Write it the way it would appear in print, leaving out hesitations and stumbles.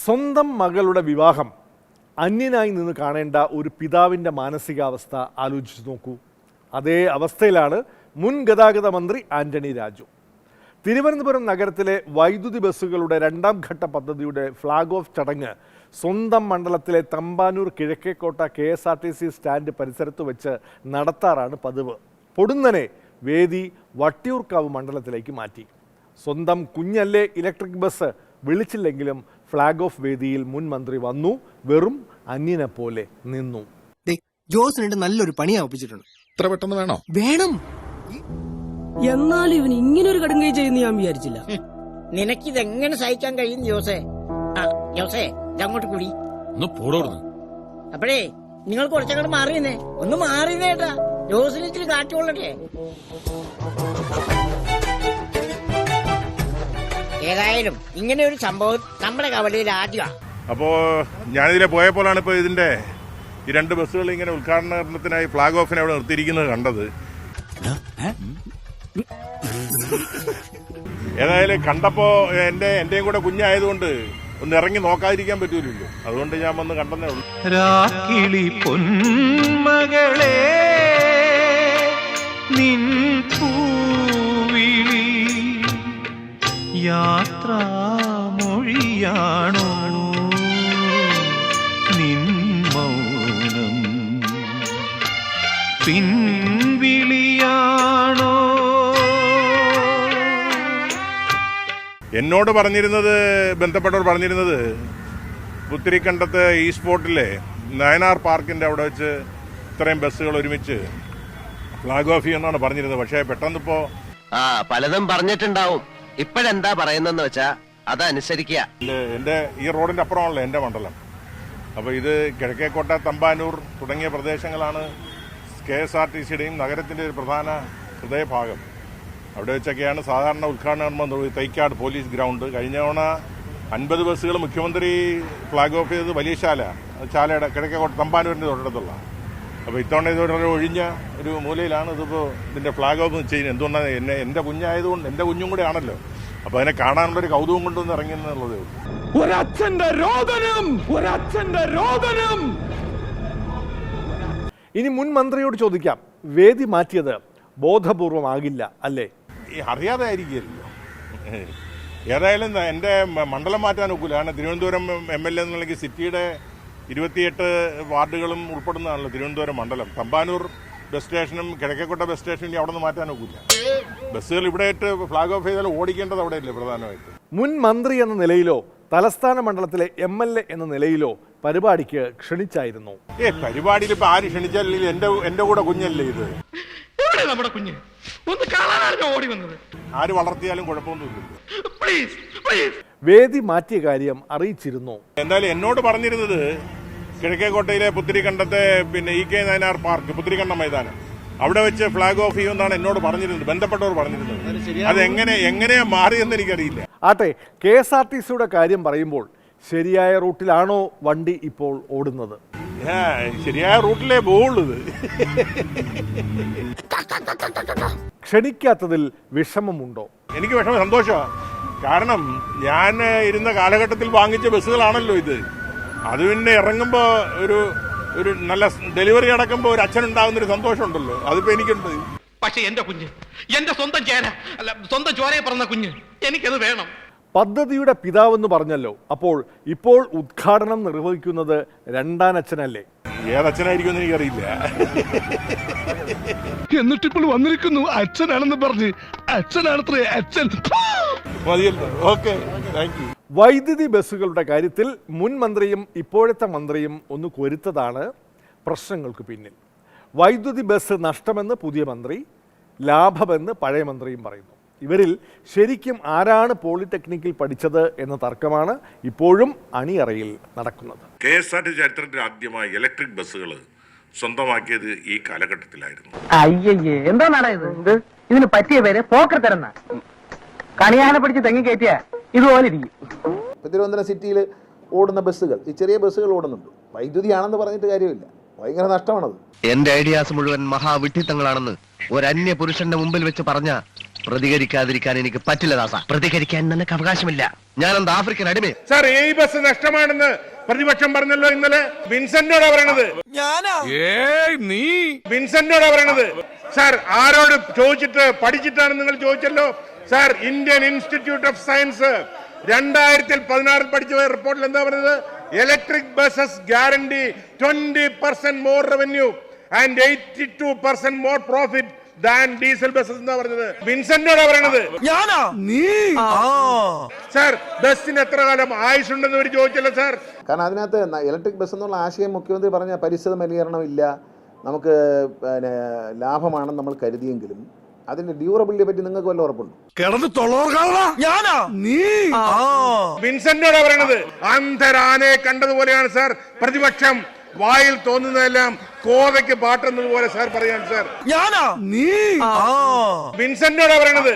സ്വന്തം മകളുടെ വിവാഹം അന്യനായി നിന്ന് കാണേണ്ട ഒരു പിതാവിൻ്റെ മാനസികാവസ്ഥ ആലോചിച്ച് നോക്കൂ. അതേ അവസ്ഥയിലാണ് മുൻ ഗതാഗത മന്ത്രി ആന്റണി രാജു. തിരുവനന്തപുരം നഗരത്തിലെ വൈദ്യുതി ബസ്സുകളുടെ 2ാം ഘട്ട പദ്ധതിയുടെ ഫ്ലാഗ് ഓഫ് ചടങ്ങ് സ്വന്തം മണ്ഡലത്തിലെ തമ്പാനൂർ കിഴക്കേക്കോട്ട KSRTC സ്റ്റാൻഡ് പരിസരത്ത് വെച്ച് നടത്താറാണ് പതിവ്. പൊടുന്നനെ വേദി വട്ടിയൂർക്കാവ് മണ്ഡലത്തിലേക്ക് മാറ്റി. സ്വന്തം കുഞ്ഞല്ലേ ഇലക്ട്രിക് ബസ് വിളിച്ചില്ലെങ്കിലും ഫ്ലാഗ് ഓഫ് വേദിയിൽ മുൻ മന്ത്രി വന്നു, വെറും അന്യനെ പോലെ നിന്നു. ജോസിനുണ്ട് നല്ലൊരു പണിയാ ഒപ്പിച്ചിട്ടുണ്ട്. ഇത്ര പെട്ടെന്ന് വേണോ? വേണം. എന്നാലും ഇവൻ ഇങ്ങനെ ഒരു കടുങ്കൈ ചെയ്യുന്ന ഞാൻ വിചാരിച്ചില്ല. നിനക്കിതെങ്ങനെ സഹിക്കാൻ കഴിയും ജോസേ? ജോസേ അങ്ങോട്ട് കൂടി അപ്പോഴേ നിങ്ങൾ കുറച്ചങ്ങോട്ട് മാറിയെന്നേ, ഒന്ന് മാറിയതേട്ടാ. ജോസിന് ഇച്ചിരി കാറ്റുകൊള്ളട്ടെ. ഏതായാലും ഇങ്ങനെ ഒരു സംഭവം നമ്മുടെ കവലയിൽ ആദ്യമാണ്. അപ്പോ ഞാനിതിലെ പോയപ്പോഴാണ് ഇപ്പൊ ഇതിന്റെ ഈ 2 ബസ്സുകൾ ഇങ്ങനെ ഉദ്ഘാടനത്തിനായി ഫ്ലാഗ് ഓഫിനെ അവിടെ നിർത്തിയിരിക്കുന്നത് കണ്ടത്. ഏതായാലും കണ്ടപ്പോ എന്റെയും കൂടെ കുഞ്ഞായതുകൊണ്ട് ഒന്ന് ഇറങ്ങി നോക്കാതിരിക്കാൻ പറ്റൂലല്ലോ, അതുകൊണ്ട് ഞാൻ വന്ന് കണ്ടെന്നേ ഉള്ളൂ. രാക്കിളി പൊന്മകളെ നിൻ പൂവിളി യാത്രാമൊഴിയാണോ നിൻ മൗനം പിൻവിളിയാണോ? എന്നോട് പറഞ്ഞിരുന്നത്, ബന്ധപ്പെട്ടവർ പറഞ്ഞിരുന്നത്, പുത്തിരിക്കണ്ടത്ത് ഈ സ്പോട്ടിലെ നയനാർ പാർക്കിന്റെ അവിടെ വെച്ച് ഇത്രയും ബസ്സുകൾ ഒരുമിച്ച് ഫ്ലാഗ് ഓഫ് ചെയ്യുമെന്നാണ് പറഞ്ഞിരുന്നത്. പക്ഷേ പെട്ടെന്നിപ്പോ പലതും പറഞ്ഞിട്ടുണ്ടാവും. ഇപ്പോഴെന്താ പറയുന്നെന്ന് വെച്ചാ അതനുസരിക്കുക. എന്റെ ഈ റോഡിന്റെ അപ്പുറമാണല്ലോ എന്റെ മണ്ഡലം. അപ്പൊ ഇത് കിഴക്കേക്കോട്ട, തമ്പാനൂർ തുടങ്ങിയ പ്രദേശങ്ങളാണ് KSRTCയുടെയും നഗരത്തിന്റെ ഒരു പ്രധാന ഹൃദയഭാഗം. അവിടെ വെച്ചൊക്കെയാണ് സാധാരണ ഉദ്ഘാടനം. Thycaud police ground. കഴിഞ്ഞ തവണ 50 ബസ്സുകൾ മുഖ്യമന്ത്രി ഫ്ലാഗ് ഓഫ് ചെയ്തത് വലിയ ചാലയുടെ കിഴക്കേക്കോട്ട തമ്പാനൂരിന്റെ തൊട്ടടുത്തുള്ള. അപ്പോൾ ഇത്തവണ ഇതൊരു ഒഴിഞ്ഞ ഒരു മൂലയിലാണ് ഇതിപ്പോൾ ഇതിന്റെ ഫ്ലാഗ് ഓഫ് ചെയ്യുന്നത്. എന്തുകൊണ്ടാണ് എന്റെ കുഞ്ഞായതുകൊണ്ട്, എന്റെ കുഞ്ഞും കൂടെ ആണല്ലോ, അപ്പൊ അതിനെ കാണാനുള്ളൊരു കൗതുകം കൊണ്ടൊന്ന് ഇറങ്ങിയെന്നുള്ളതേ ഉള്ളൂ. ഇനി മുൻ മന്ത്രിയോട് ചോദിക്കാം, വേദി മാറ്റിയത് ബോധപൂർവമാകില്ല അല്ലേ? അറിയാതെ ആയിരിക്കുമല്ലോ. ഏതായാലും എന്റെ മണ്ഡലം മാറ്റാൻ ഒക്കില്ല. കാരണം തിരുവനന്തപുരം MLA എന്നുണ്ടെങ്കിൽ സിറ്റിയുടെ 28 വാർഡുകളും ഉൾപ്പെടുന്നതാണല്ലോ തിരുവനന്തപുരം മണ്ഡലം. തമ്പാനൂർ ബസ് സ്റ്റേഷനും കിഴക്കേക്കോട്ട ബസ് സ്റ്റേഷനും ഇനി അവിടെ നിന്ന് മാറ്റാൻ ഒക്കില്ല. ബസ്സുകൾ ഇവിടെ ആയിട്ട് ഫ്ലാഗ് ഓഫ് ചെയ്താൽ ഓടിക്കേണ്ടത് അവിടെയല്ലേ പ്രധാനമായിട്ട്. മുൻ മന്ത്രി എന്ന നിലയിലോ തലസ്ഥാന മണ്ഡലത്തിലെ MLA എന്ന നിലയിലോ പരിപാടിക്ക് ക്ഷണിച്ചായിരുന്നു. പരിപാടിയിൽ ഇപ്പൊ ആര് ക്ഷണിച്ചാലും എന്റെ കൂടെ കുഞ്ഞല്ലേ ഇത്. നമ്മുടെ കുഞ്ഞ് ഒന്ന് കാണാനാണ് ഓടി വന്നത്. ആര് വളർത്തിയാലും കുഴപ്പമൊന്നുമില്ല. വേദി മാറ്റിയ കാര്യം അറിയിച്ചിരുന്നു. എന്തായാലും എന്നോട് പറഞ്ഞിരുന്നത് കിഴക്കേക്കോട്ടയിലെ പുത്തിരിക്കണ്ടത്തെ EK നയനാർ പാർക്ക്, പുത്തിരിക്കണ്ട മൈതാനം, അവിടെ വെച്ച് ഫ്ലാഗ് ഓഫ് ചെയ്യുമെന്നാണ് എന്നോട് പറഞ്ഞിരുന്നത്, ബന്ധപ്പെട്ടവർ പറഞ്ഞിരുന്നത്. അത് എങ്ങനെയാ മാറിയെന്ന് എനിക്കറിയില്ല. ആട്ടെ, KSRTCയുടെ കാര്യം പറയുമ്പോൾ ശരിയായ റൂട്ടിലാണോ വണ്ടി ഇപ്പോൾ ഓടുന്നത്? ശരിയായ റൂട്ടിലേ പോകുള്ളൂ. ക്ഷണിക്കാത്തതിൽ വിഷമമുണ്ടോ? എനിക്ക് വിഷമം, സന്തോഷമാണ്. കാരണം ഞാൻ ഇരുന്ന കാലഘട്ടത്തിൽ വാങ്ങിച്ച ബസ്സുകളാണല്ലോ ഇത്. അത് പിന്നെ ഇറങ്ങുമ്പോ ഒരു നല്ല ഡെലിവറി അടക്കുമ്പോ ഒരു അച്ഛനുണ്ടാകുന്നൊരു സന്തോഷമുണ്ടല്ലോ, അതിപ്പോ എനിക്കുണ്ട്. പക്ഷെ എന്റെ കുഞ്ഞ്, എന്റെ സ്വന്തം സ്വന്തം ചോരയെ പറഞ്ഞ കുഞ്ഞ്, എനിക്കത് വേണം. പദ്ധതിയുടെ പിതാവെന്ന് പറഞ്ഞല്ലോ, അപ്പോൾ ഇപ്പോൾ ഉദ്ഘാടനം നിർവഹിക്കുന്നത് 2ാനച്ഛനല്ലേ? ഏതച്ഛനായിരിക്കും എന്ന് എനിക്കറിയില്ല. എന്നിട്ടിപ്പോൾ വന്നിരിക്കുന്നു അച്ഛനാണെന്ന് പറഞ്ഞ്. അച്ഛനാണത്രേ അച്ഛൻ. മതിയല്ലോ, ഓക്കെ, താങ്ക് യു. വൈദ്യുതി ബസ്സുകളുടെ കാര്യത്തിൽ മുൻ മന്ത്രിയും ഇപ്പോഴത്തെ മന്ത്രിയും ഒന്ന് കൊരുത്തതാണ് പ്രശ്നങ്ങൾക്ക് പിന്നിൽ. വൈദ്യുതി ബസ് നഷ്ടമെന്ന് പുതിയ മന്ത്രി, ലാഭമെന്ന് പഴയ മന്ത്രിയും പറയുന്നു. ഇവരിൽ ശരിക്കും ആരാണ് പോളിടെക്നിക്കിൽ പഠിച്ചത് എന്ന തർക്കമാണ് ഇപ്പോഴും അണിയറയിൽ നടക്കുന്നത്. KSRTC ചരിത്രത്തിൽ ആദ്യമായി ഇലക്ട്രിക് ബസ്സുകൾ സ്വന്തമാക്കിയത് ഈ കാലഘട്ടത്തിലായിരുന്നു. എന്താണത് ഇത്? ഇതിന് പറ്റിയ പേര് പോക്കർ തരുന്ന കണിയാനെ പിടിച്ച് തെങ്ങി കയറ്റിയ ഇതുപോലെ ഇരിക്കും. തിരുവനന്തപുരം സിറ്റിയിൽ ഓടുന്ന ബസ്സുകൾ, ഈ ചെറിയ ബസ്സുകൾ ഓടുന്നുണ്ട്. വൈദ്യുതിയാണെന്ന് പറഞ്ഞിട്ട് കാര്യമില്ല, ഭയങ്കര നഷ്ടമാണത്. എന്റെ ഐഡിയാസ് മുഴുവൻ മഹാവിഡ്ഢിത്തങ്ങളാണെന്ന് ഒരു അന്യ പുരുഷന്റെ മുമ്പിൽ വെച്ച് പറഞ്ഞ പ്രതികരിക്കാതിരിക്കാൻ എനിക്ക് പറ്റില്ല ദാസ. പ്രതികരിക്കാൻ നിനക്ക് അവകാശമില്ല. ഞാനെന്താ ആഫ്രിക്കൻ അടിമ? സാർ ഈ ബസ് നഷ്ടമാണെന്ന് പ്രതിപക്ഷം പറഞ്ഞല്ലോ ഇന്നലെ. വിൻസെന്റോടാ പറയണത്. നീ വിൻസെന്റോടാ പറയണത്. സാർ ആരോട് ചോദിച്ചിട്ട് പഠിച്ചിട്ടാണ് നിങ്ങൾ ചോദിച്ചല്ലോ. Sir Indian institute of science 2016 പഠിച്ച റിപ്പോർട്ടിൽ എന്താ പറയുന്നത്? Electric buses guarantee 20% more revenue and 82% more profit than diesel buses എന്നാ പറഞ്ഞത്. വിൻസെന്റോടാ പറയണത്. സാർ ബസ്സിന് എത്ര കാലം ആയുസുണ്ടെന്ന് ഒരു ചോദിച്ചല്ലോ സാർ. കാരണം അതിനകത്ത് ഇലക്ട്രിക് ബസ് എന്നുള്ള ആശയം മുഖ്യമന്ത്രി പറഞ്ഞ പരിസ്ഥിതി മലിനീകരണം ഇല്ല, നമുക്ക് പിന്നെ ലാഭമാണെന്ന് നമ്മൾ കരുതിയെങ്കിലും അതിന്റെ ഡ്യൂറബിലിറ്റിയെ പറ്റി നിങ്ങൾക്ക് വല്ല ഉറപ്പുണ്ടോ? കിടന്ന് നീ വിൻസെന്റോടാ പറയണത്. അന്ധരാനെ കണ്ടതുപോലെയാണ് സാർ പ്രതിപക്ഷം വായിൽ തോന്നുന്നതെല്ലാം കോതയ്ക്ക് പാട്ടുന്നത് പോലെ സാർ പറയാൻ സാർ. നീ വിൻസെന്റോടാ പറയണത്.